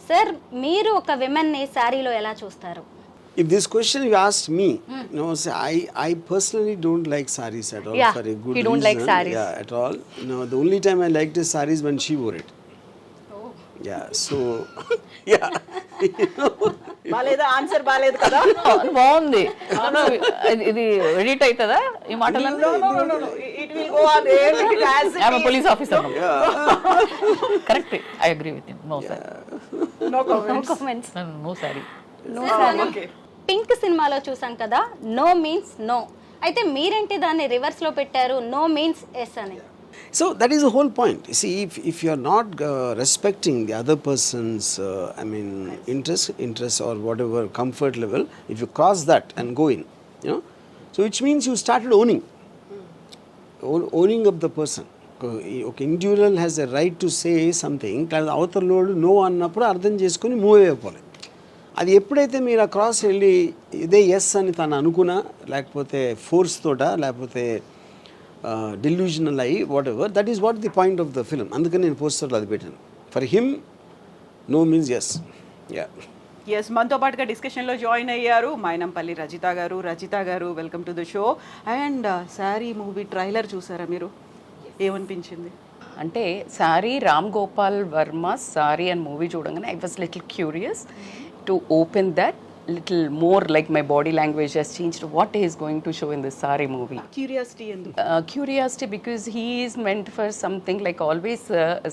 Sir మీరు ఒక women ని సారీలో ఎలా చూస్తారు? If this question you asked me, no, say I personally don't like sarees at all. Yeah, for a good he don't reason. like sarees. Yeah, at all. No, the only time I liked his sarees when she wore it. Oh. Yeah, so yeah. బాలేదు, answer బాలేదు కదా. బాగుంది. ఇది edit అవుతుందా ఈ మాటలు? It will go on air as it I'm a is. police officer. Correct. I agree with him. No sir. No comments. Comments. No sorry. Okay. Pink సినిమాలో చూసాం కదా, నో మీన్స్ నో. అయితే మీరేంటి దాన్ని రివర్స్ లో పెట్టారు, నో మీన్స్ ఎస్ అని? So that is the whole point. You see, if you are not respecting the other person's, interest or whatever comfort level, if you cross that and go in, so which means you started owning up the person. Okay, individual has a right to say something. కానీ అవతల load no అన్నప్పుడు అర్థం చేసుకొని move అయిపోవాలి. అది ఎప్పుడైతే మీరు ఆ క్రాస్ వెళ్ళి ఇదే ఎస్ అని తను అనుకున్నా, లేకపోతే ఫోర్స్ తోట, లేకపోతే డెల్యూజనల్ అయ్యి whatever, that is what the point of the film. అందుకని నేను పోస్టర్లో అది పెట్టాను. For him no means yes. Yeah, yes, మనతో పాటుగా డిస్కషన్లో జాయిన్ అయ్యారు Mynampally Rajitha garu welcome to the show. And Saree movie trailer చూసారా మీరు? ఏమనిపించింది? అంటే sorry Ram Gopal Varma Saree and movie చూడగానే I was little curious to open that little more, like my body language has changed. What he is going to show in this Saaree movie? Curiosity ఎందుకు? Curiosity because he is meant for something like always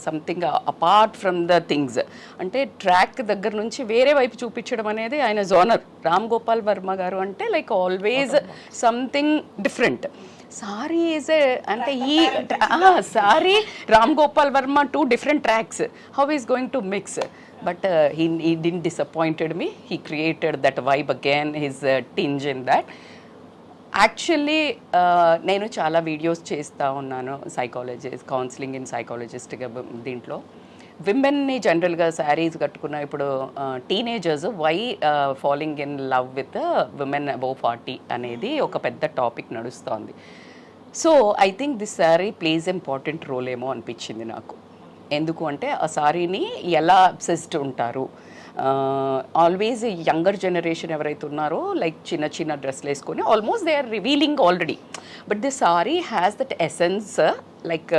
something apart from the things. అంటే track దగ్గర నుంచి వేరే వైపు చూపించడం అనేది ఆయన genre. Ram Gopal Varma గారు అంటే like always something different. Sorry is అంటే ఈ sorry Ram Gopal Varma 2 different tracks. How he is going to mix? But he didn't disappointed me. He created that vibe again, his tinge in that. Actually, నేను చాలా videos చేస్తూ ఉన్నాను, psychologist, counselling in సైకాలజిస్ట్గా దీంట్లో. విమెన్ని జనరల్గా శారీస్ కట్టుకున్న ఇప్పుడు teenagers why following in love with women above 40 అనేది ఒక పెద్ద టాపిక్ నడుస్తోంది. So I think this sari plays important role ఏమో అనిపించింది నాకు. ఎందుకు అంటే ఆ సారీని ఎలా అబ్సెస్డ్ ఉంటారు, ఆల్వేస్ యంగర్ జనరేషన్ ఎవరైతే ఉన్నారో లైక్ చిన్న చిన్న డ్రెస్లు వేసుకొని almost they are revealing already. But the sari has that essence, like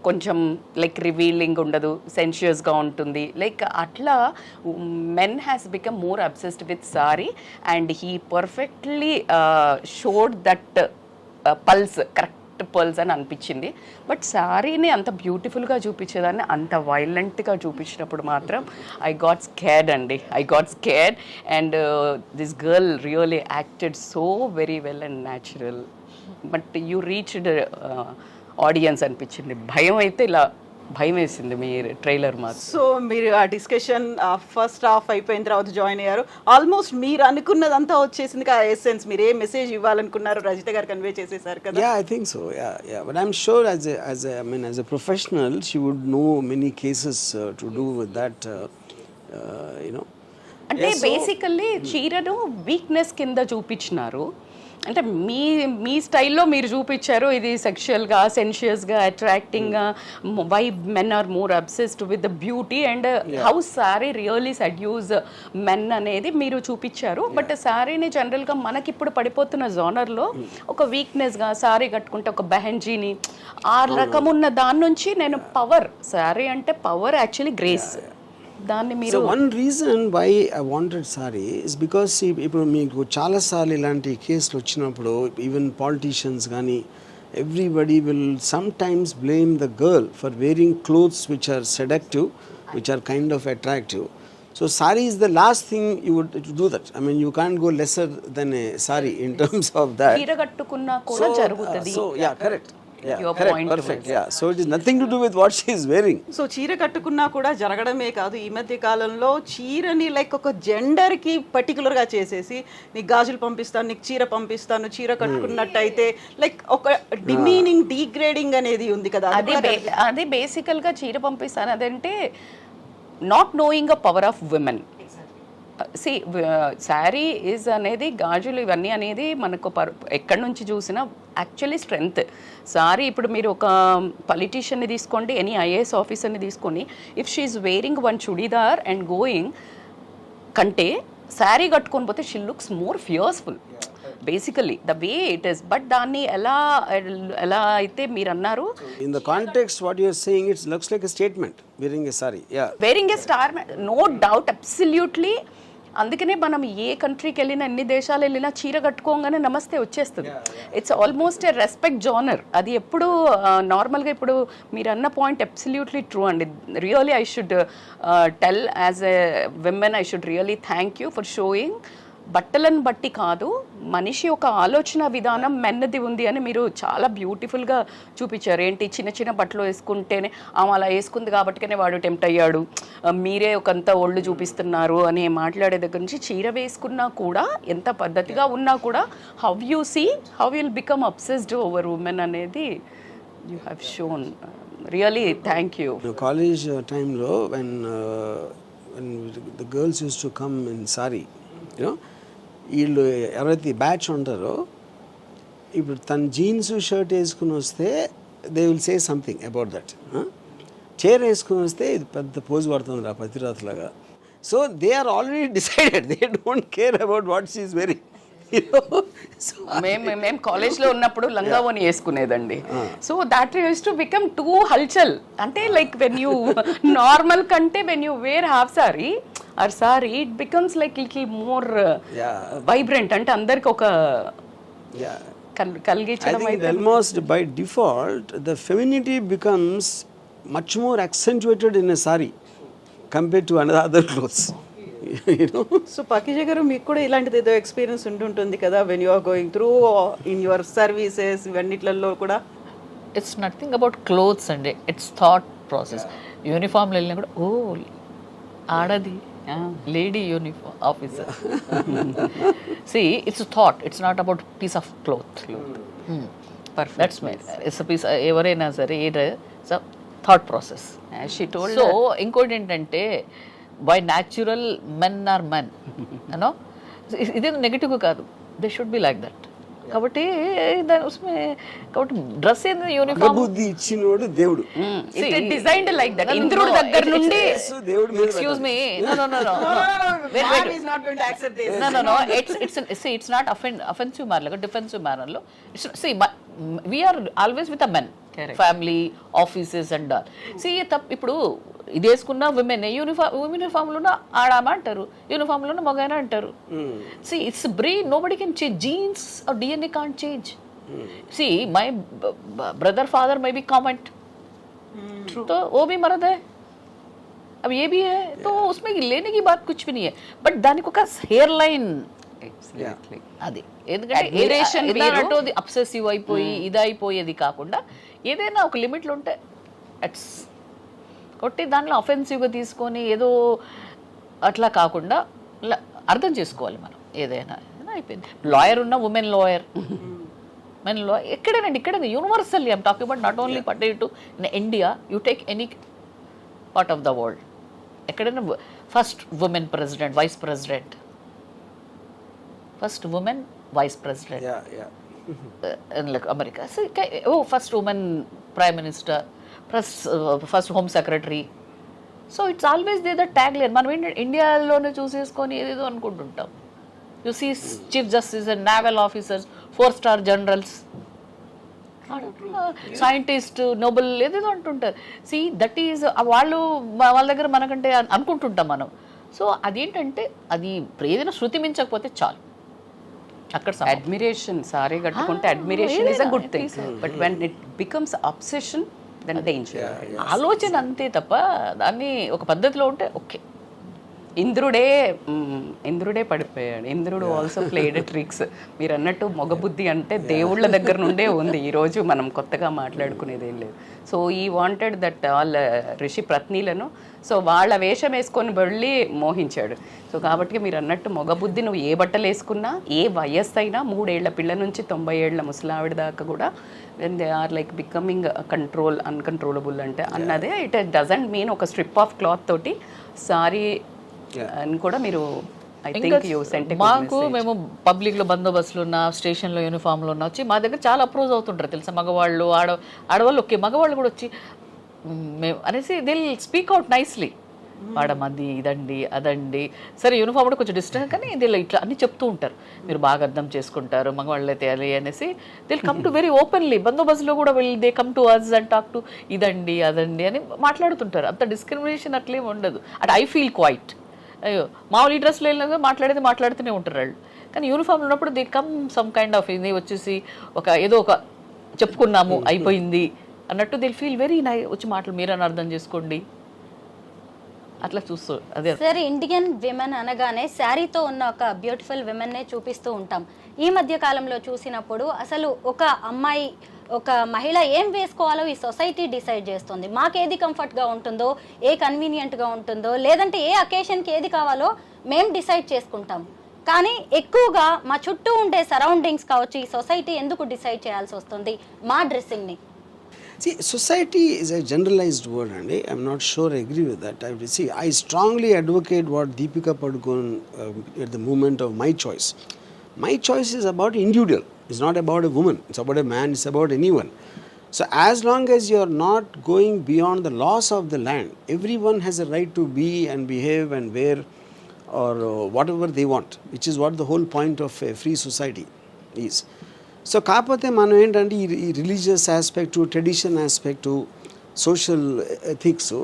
కొంచెం లైక్ రివీలింగ్ ఉండదు, సెన్షియస్గా ఉంటుంది. లైక్ అట్లా men has become more obsessed with sari and he perfectly showed that pulse, correct pearls అని అనిపించింది. బట్ సారీని అంత బ్యూటిఫుల్గా చూపించేదాన్ని అంత వైలెంట్గా చూపించినప్పుడు మాత్రం I got scared and this girl really acted so very well and natural. But you reached audience అనిపించింది. భయం అయితే ఇలా భయం వేసింది మీ ట్రైలర్ మాత్రం. సో మీరు ఆ డిస్కషన్ ఫస్ట్ హాఫ్ అయిపోయిన తర్వాత జాయిన్ అయ్యారు. ఆల్మోస్ట్ మీరు అనుకున్నదంతా వచ్చేసింది కదా ఎసెన్స్. మీరు ఏ మెసేజ్ ఇవ్వాలనుకున్నారు రజిత గారు కన్వే చేసేసారు కదా? Yeah, I think so. Yeah. But I'm sure as a professional, she would know many cases to do with that. అంటే బేసికల్లీ చీరను వీక్నెస్ కింద చూపించినారు. అంటే మీ స్టైల్లో మీరు చూపించారు ఇది సెక్షువల్గా, సెన్షియస్గా, అట్రాక్టింగ్గా, why men are more obsessed with the beauty and how sari really seduce men అనేది మీరు చూపించారు. బట్ సారీని జనరల్గా మనకి ఇప్పుడు పడిపోతున్న జోనర్లో ఒక వీక్నెస్గా సారీ కట్టుకుంటే ఒక బెహెన్జీని ఆ రకం ఉన్న దాని నుంచి నేను పవర్, సారీ అంటే పవర్ యాక్చువల్లీ గ్రేస్. దాన్ని మీరు so one reason why I wanted sari is because ఇప్పుడు మీకు చాలాసార్లు ఇలాంటి కేసులు వచ్చినప్పుడు ఈవెన్ పాలిటీషియన్స్ కానీ everybody will sometimes blame the girl for wearing clothes which are seductive, which are kind of attractive. So sari is the last thing you would do that. I mean you can't go lesser than a sari in terms of that. చీర కట్టుకున్నా కూడా జరుగుతుంది. So yeah, correct. Perfect. Yeah. So it is nothing to do with what she is wearing. So చీర కట్టుకున్నా కూడా జరగడమే కాదు, ఈ మధ్య కాలంలో చీరని లైక్ ఒక జెండర్కి పర్టికులర్గా చేసేసి నీకు గాజులు పంపిస్తాను, నీకు చీర పంపిస్తాను, చీర కట్టుకున్నట్టయితే లైక్ ఒక డిమీనింగ్, డీగ్రేడింగ్ అనేది ఉంది కదా. అది బేసికల్గా చీర పంపిస్తాను అదంటే not knowing a power of women. See sari is అనేది గాజులు ఇవన్నీ అనేది మనకు ఎక్కడి నుంచి చూసినా యాక్చువల్లీ స్ట్రెంగ్త్. సారీ ఇప్పుడు మీరు ఒక పొలిటీషియన్ని తీసుకోండి, ఎనీ ఐఏఎస్ ఆఫీసర్ని తీసుకొని, if she's wearing one churidar and going కంటే శారీ కట్టుకొని పోతే she looks more fearful basically the way it is. But దాన్ని ఎలా అయితే మీరు అన్నారు, in the context what you are saying, it looks like a statement wearing a sari. Yeah, wearing a star, no doubt, absolutely. అందుకనే మనం ఏ కంట్రీకి వెళ్ళినా, ఎన్ని దేశాలు వెళ్ళినా చీర కట్టుకోగానే నమస్తే వచ్చేస్తుంది. It's almost A respect genre. అది ఎప్పుడు నార్మల్గా ఇప్పుడు మీరు అన్న పాయింట్ అబ్సల్యూట్లీ ట్రూ అండి. Really I should tell as a women, I should really thank you for showing. బట్టలను బట్టి కాదు, మనిషి ఒక ఆలోచన విధానం మెన్నది ఉంది అని మీరు చాలా బ్యూటిఫుల్గా చూపించారు. ఏంటి చిన్న చిన్న బట్టలు వేసుకుంటేనే ఆమె అలా వేసుకుంది కాబట్టినే వాడు టెంప్ట్ అయ్యాడు, మీరే ఒకంత ఒళ్ళు చూపిస్తున్నారు అని మాట్లాడే దగ్గర నుంచి, చీర వేసుకున్నా కూడా ఎంత పద్ధతిగా ఉన్నా కూడా how you see how will become obsessed over women అనేది you have shown. Really thank you. College టైంలో when the girls used to come in sari, you know, వీళ్ళు ఎవరైతే బ్యాచ్ ఉంటారో, ఇప్పుడు తన జీన్స్ షర్ట్ వేసుకుని వస్తే they will say something about that. చీర వేసుకుని వస్తే ఇది పెద్ద పోజు పడుతుంది రా పతిరాత్లాగా. So they are already decided, they don't care about what she is very. మేము కాలేజ్లో ఉన్నప్పుడు లంగావోని వేసుకునేదండి. So that used to become too హల్చల్. అంటే లైక్ వెన్ యూ నార్మల్ కంటే when you wear half sari or sari, it becomes like little more vibrant. అంటే అందరికి ఒక కలిగించడం. Almost by default the femininity becomes much more accentuated in a sari compared to other clothes. So Pakeeza garu, మీకు కూడా ఇలాంటిది ఏదో experience ఉంటుంటుంది కదా, when you are going through in your services ఇవన్నిట్లలో కూడా? ఇట్స్ నథింగ్ అబౌట్ క్లోత్స్ అండి, ఇట్స్ థాట్ ప్రాసెస్. యూనిఫామ్లో వెళ్ళినా కూడా ఓ ఆడది lady uniform officer. See it's thought, it's not about piece of cloth. That's my it's piece. ఎవరైనా సరే ఇట్స్ థాట్ ప్రాసెస్. సో ఇంకోటి ఏంటంటే, by natural men are men, you know, ఇది నెగటివ్ కాదు, they should be like that. కాబట్టి కాబట్టి dress ఏంది uniform బుద్ధి ఇచ్చినోడు దేవుడు, డిజైన్డ్ లైక్ దట్. ఇంద్రుడి దగ్గర నుండి దేవుడు. Excuse me, it's not offensive manner, defensive మ్యానర్లో. We're always with a men, family, offices and all. ఇప్పుడు ఇది వేసుకున్న విమెన్ యూనిఫామ్లోనే ఆడామా అంటారు, యూనిఫామ్లోనే మగాయన అంటారు. See it's brain, nobody can change genes or DNA can't change. See, my brother father may be comment, तो वो भी मर्द है, अब ये भी है, तो उसमें लेने की बात कुछ भी नहीं है. बट దానికి ఒక హెయిర్ లైన్ అది, ఎందుకంటే అబ్సెసివ్ అయిపోయి ఇది అయిపోయేది కాకుండా ఏదైనా ఒక లిమిట్లో ఉంటే అట్స్ కొట్టి దాంట్లో అఫెన్సివ్గా తీసుకొని ఏదో అట్లా కాకుండా అర్థం చేసుకోవాలి మనం. ఏదైనా అయిపోయింది. లాయర్ ఉన్న ఉమెన్ లాయర్, మెన్ లాయర్, ఎక్కడేనండి, ఇక్కడ universally I'm talking about not only particular in India, you take any part of the world, ఎక్కడైనా first women president, vice president, first women vice president like America. First women prime minister, first home secretary. So it's always they the tag line. మనం ఏంటంటే ఇండియాలోనే చూసేసుకొని ఏదేదో అనుకుంటుంటాం. You see chief justice and naval officers, 4-star generals, scientist, Nobel ఏదేదో అంటుంటారు. See that is వాళ్ళు వాళ్ళ దగ్గర మనకంటే అనుకుంటుంటాం మనం. సో అదేంటంటే అది ఏదైనా శృతి మించకపోతే చాలు, అక్కడ అడ్మిరేషన్. సారీ కట్టుకుంటే admiration is a good thing, but when it becomes obsession then danger. ఆలోచన అంతే తప్ప దాన్ని ఒక పద్ధతిలో ఉంటే ఓకే. ఇంద్రుడే పడిపోయాడు. ఇంద్రుడు ఆల్సో ప్లేడ్ ట్రిక్స్. మీరు అన్నట్టు మొగబుద్ధి అంటే దేవుళ్ళ దగ్గర నుండే ఉంది. ఈరోజు మనం కొత్తగా మాట్లాడుకునేది ఏం లేదు. సో ఈ వాంటెడ్ దట్ వాళ్ళ ఋషి పత్నిలను, సో వాళ్ళ వేషం వేసుకొని వెళ్ళి మోహించాడు. సో కాబట్టి మీరు అన్నట్టు మొగబుద్ధి, నువ్వు ఏ బట్టలు వేసుకున్నా, ఏ వయస్సు అయినా, 3 ఏళ్ల పిల్ల నుంచి 90 ఏళ్ల ముసలావిడ దాకా కూడా, when they are like becoming uncontrollable అంటే అన్నదే. ఇట్ డజంట్ మీన్ ఒక స్ట్రిప్ ఆఫ్ క్లాత్ తోటి సారీ అని కూడా మీరు ఐ థింక్ యూ సెంట్ మాకు మేము పబ్లిక్ లో బందోబస్తులు ఉన్నా స్టేషన్ లో యూనిఫామ్ లో ఉన్నా వచ్చి మా దగ్గర చాలా అప్రోచ్ అవుతుంటారు తెలుసా, మగవాళ్ళు ఆడవాళ్ళు ఓకే, మగవాళ్ళు కూడా వచ్చి మేము అనేసి దే స్పీక్ అవుట్ నైస్లీ, వాడమంది ఇదండి అదండి, సరే యూనిఫామ్ కూడా కొంచెం డిస్టెన్స్ కానీ దీనిలో ఇట్లా అన్ని చెప్తూ ఉంటారు, మీరు బాగా అర్థం చేసుకుంటారు మగవాళ్ళు అయితే అది అనేసి they'll come to very openly. బందోబస్తులో కూడా they come to us and talk to ఇదండి అదండి అని మాట్లాడుతుంటారు. అంత డిస్క్రిమినేషన్ అట్లేం ఉండదు. At I feel quite. అయ్యో మామూలు ఈ డ్రెస్లో వెళ్ళినా మాట్లాడుతూనే ఉంటారు వాళ్ళు. కానీ యూనిఫామ్ ఉన్నప్పుడు they come some kind of ఇది వచ్చేసి ఏదో ఒక చెప్పుకున్నాము అయిపోయింది అన్నట్టు దిల్ ఫీల్ వెరీ వచ్చి మాటలు మీరని అర్థం చేసుకోండి అట్లా చూస్తూ అదే. సరే, ఇండియన్ విమెన్ అనగానే శారీతో ఉన్న ఒక బ్యూటిఫుల్ విమెన్నే చూపిస్తూ ఉంటాం. ఈ మధ్య కాలంలో చూసినప్పుడు అసలు ఒక అమ్మాయి, ఒక మహిళ ఏం వేసుకోవాలో ఈ సొసైటీ డిసైడ్ చేస్తుంది. మాకేది కంఫర్ట్గా ఉంటుందో, ఏ కన్వీనియంట్గా ఉంటుందో, లేదంటే ఏ అకేషన్కి ఏది కావాలో మేము డిసైడ్ చేసుకుంటాం. కానీ ఎక్కువగా మా చుట్టూ ఉండే సరౌండింగ్స్ కావచ్చు, ఈ సొసైటీ ఎందుకు డిసైడ్ చేయాల్సి వస్తుంది మా డ్రెస్సింగ్ని? See, society is a generalized word, and I'm not sure I agree with that. I strongly advocate what Deepika Padukone at the moment of my choice. My choice is about individual. It's not about a woman. It's about a man. It's about anyone. So as long as you're not going beyond the laws of the land, everyone has a right to be and behave and wear or whatever they want, which is what the whole point of a free society is. So కాకపోతే మనం ఏంటంటే ఈ religious aspect, tradition aspect, social ethics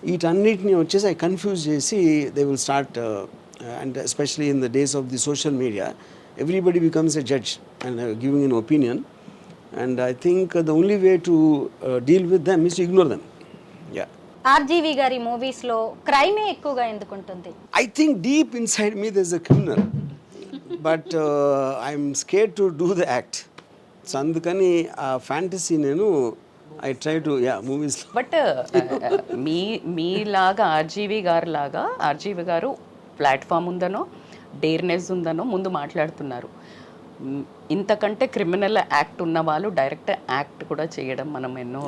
వీటన్నిటిని వచ్చేసి అవి confuse చేసి they will start, and especially in the days of the social media everybody becomes a judge and giving an opinion, and I think the only way to deal with them is to ignore them. Yeah. RGV గారి మూవీస్లో క్రైమే ఎక్కువగా ఎందుకుంటుంది? I think deep inside me there is a criminal, but I'm scared to do the act. So అందుకని ఆ fantasy నేను I try to movies. But మీలాగా RGV గారు ప్లాట్ఫామ్ ఉందనో డేర్నెస్ ఉందనో ముందు మాట్లాడుతున్నారు. ఇంతకంటే క్రిమినల్ యాక్ట్ ఉన్న వాళ్ళు డైరెక్ట్ యాక్ట్ కూడా చేయడం మనం ఎన్నో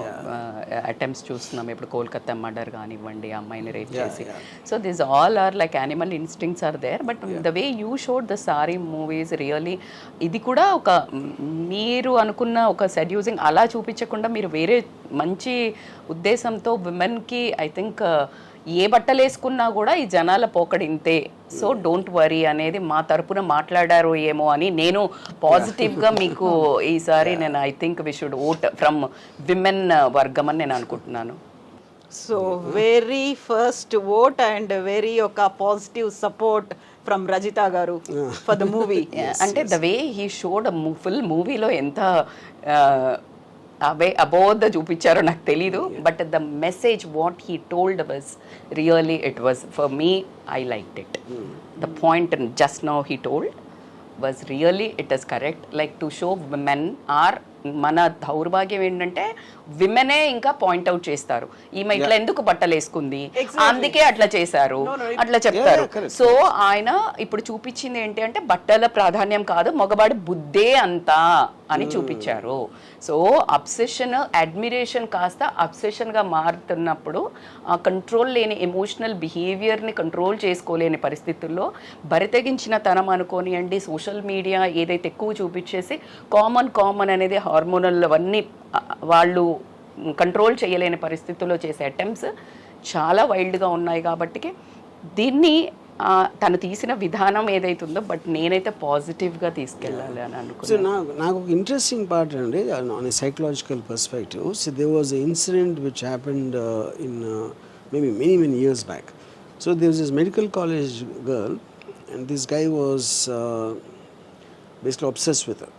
అటెంప్ట్స్ చూస్తున్నాం. ఇప్పుడు కోల్కతా మర్డర్ కానివ్వండి, అమ్మాయిని రేప్ చేసి. So this all are like animal instincts are there. But the way you showed the sari movies really, ఇది కూడా ఒక మీరు అనుకున్న ఒక సెడ్యూసింగ్ అలా చూపించకుండా మీరు వేరే మంచి ఉద్దేశంతో విమెన్కి ఐ థింక్ ఏ బట్టలు వేసుకున్నా కూడా ఈ జనాల పోకడింతే, సో డోంట్ వరీ అనేది మా తరపున మాట్లాడారు ఏమో అని నేను పాజిటివ్గా మీకు ఈసారి నేను I think we should vote from women వర్గం అని నేను అనుకుంటున్నాను. So very first vote and very ఒక positive support from Rajitha garu for the movie. అంటే the way he showed full మూవీలో ఎంత అబోధ చూపించారో నాకు తెలీదు. But the message what he told was really it was for me, I liked it. The point just now he told was really it is correct. Like to show men are, మన దౌర్భాగ్యం ఏంటంటే విమెనే ఇంకా point out చేస్తారు, ఈమె ఇట్లా ఎందుకు బట్టలు వేసుకుంది, అందుకే అట్లా చేశారు అట్లా చెప్తారు. సో ఆయన ఇప్పుడు చూపించింది ఏంటి అంటే బట్టల ప్రాధాన్యం కాదు, మగవాడి బుద్ధే అంతా అని చూపించారు. సో అబ్సెషన్, అడ్మిరేషన్ కాస్త అబ్సెషన్గా మారుతున్నప్పుడు ఆ కంట్రోల్ లేని ఎమోషనల్ బిహేవియర్ని కంట్రోల్ చేసుకోలేని పరిస్థితుల్లో బరితెగించిన తనం అనుకోనియండి, సోషల్ మీడియా ఏదైతే ఎక్కువ చూపించేసి కామన్ అనేది హార్మోనల్ అవన్నీ వాళ్ళు కంట్రోల్ చేయలేని పరిస్థితుల్లో చేసే అటెంప్ట్స్ చాలా వైల్డ్గా ఉన్నాయి. కాబట్టి దీన్ని తను తీసిన విధానం ఏదైతుందో బట్ నేనైతే పాజిటివ్గా తీసుకెళ్ళాలి అని అనుకున్నాను. నాకు ఒక ఇంట్రెస్టింగ్ పార్ట్ అండి on a psychological perspective. So there was a incident which happened in maybe many years back. So there was this medical college girl and this guy was basically obsessed with her.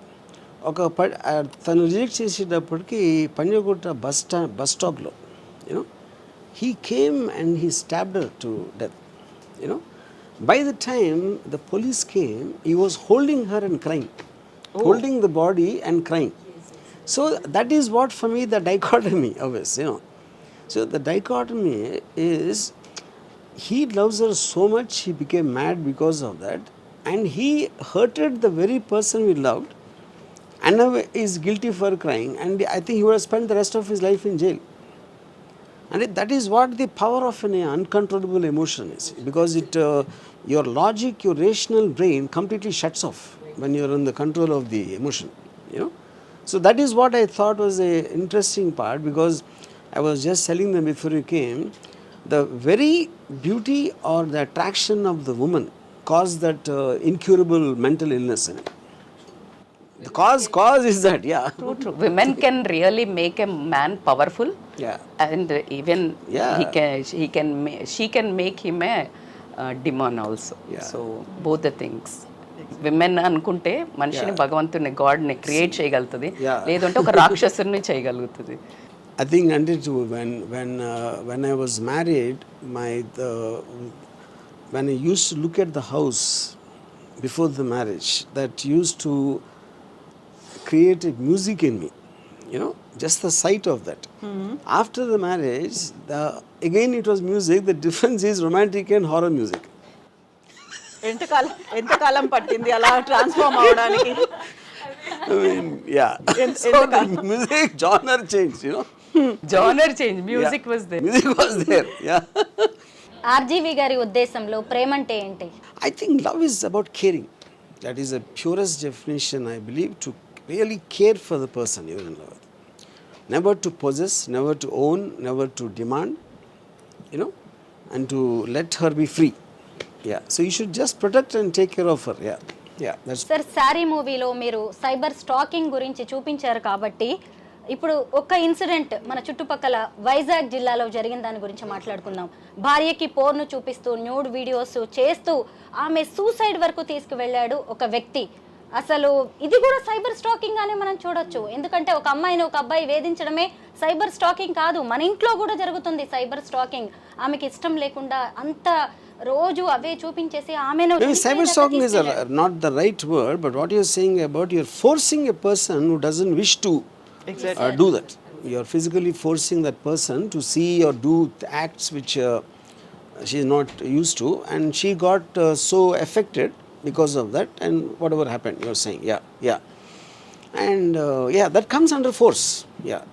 తను reject చేసేటప్పటికి Panjagutta bus స్టాప్లో you know he came and he stabbed her to death. You know by the time the police came, he was holding her and crying, holding the body and crying. So that is what for me the dichotomy always, you know. So the dichotomy is he loves her so much, he became mad because of that, and he hurted the very person he loved, and now is guilty for crying, and I think he would have spent the rest of his life in jail. And that is what the power of an uncontrollable emotion is, because your logic, your rational brain completely shuts off when you are in the control of the emotion, you know. So that is what I thought was a interesting part, because I was just telling them before you came, the very beauty or the attraction of the woman caused that incurable mental illness in it. The cause is that, yeah. True. Women can really make a man powerful. Yeah. And even Yeah. she can make him a demon also. Yeah. So both the things. Women అనుకుంటే మనిషిని భగవంతుని గాడ్ని create చేయగలుగుతుంది, లేదంటే ఒక రాక్షసుని చేయగలుగుతుంది. I think until when I was married, when I used to look at the house before the marriage, that used to create a music in me, you know, just the sight of that. After the marriage, again it was music. The difference is romantic and horror music. ఎంతకాలం పట్టింది అలా transform అవడానికి? I mean, yeah. So the music genre changed, you know. Genre change, music was there. Music was there, yeah. RGV గారి ఉద్దేశంలో ప్రేమ అంటే ఏంటి? I think love is about caring. That is the purest definition, I believe, to really care for the person you're in love with. Never to possess, never to own, never to demand, you know, and to let her be free. Yeah. So you should just protect and take care of her. Yeah. Yeah. That's sir, sorry మూవీలో మీరు cyber stacking గురించి చూపించారు కాబట్టి ఇప్పుడు ఒక incident మన చుట్టుపక్కల వైజాగ్ జిల్లాలో జరిగిన దాని గురించి మాట్లాడుకుందాం. భార్యకి పోర్ను చూపిస్తూ న్యూడ్ వీడియోస్ చేస్తూ ఆమె సూసైడ్ వరకు తీసుకువెళ్ళాడు ఒక వ్యక్తి. అసలు ఇది కూడా సైబర్ స్టాకింగ్ అనే మనం చూడొచ్చు. ఎందుకంటే ఒక అమ్మాయిని ఒక అబ్బాయి వేధించడమే సైబర్ స్టాకింగ్ కాదు, మన ఇంట్లో కూడా జరుగుతుంది సైబర్ స్టాకింగ్. ఆమెకి ఇష్టం లేకుండా అంత రోజు అవే చూపించేసి ఆమెను. maybe cyber stalking is not the right word, but what you're saying about you're forcing a person who doesn't wish to do that. You're physically forcing that person to see or do acts which she is not used to, and she got so affected because of that, and whatever happened, you're saying, yeah. And yeah, that comes under force, yeah.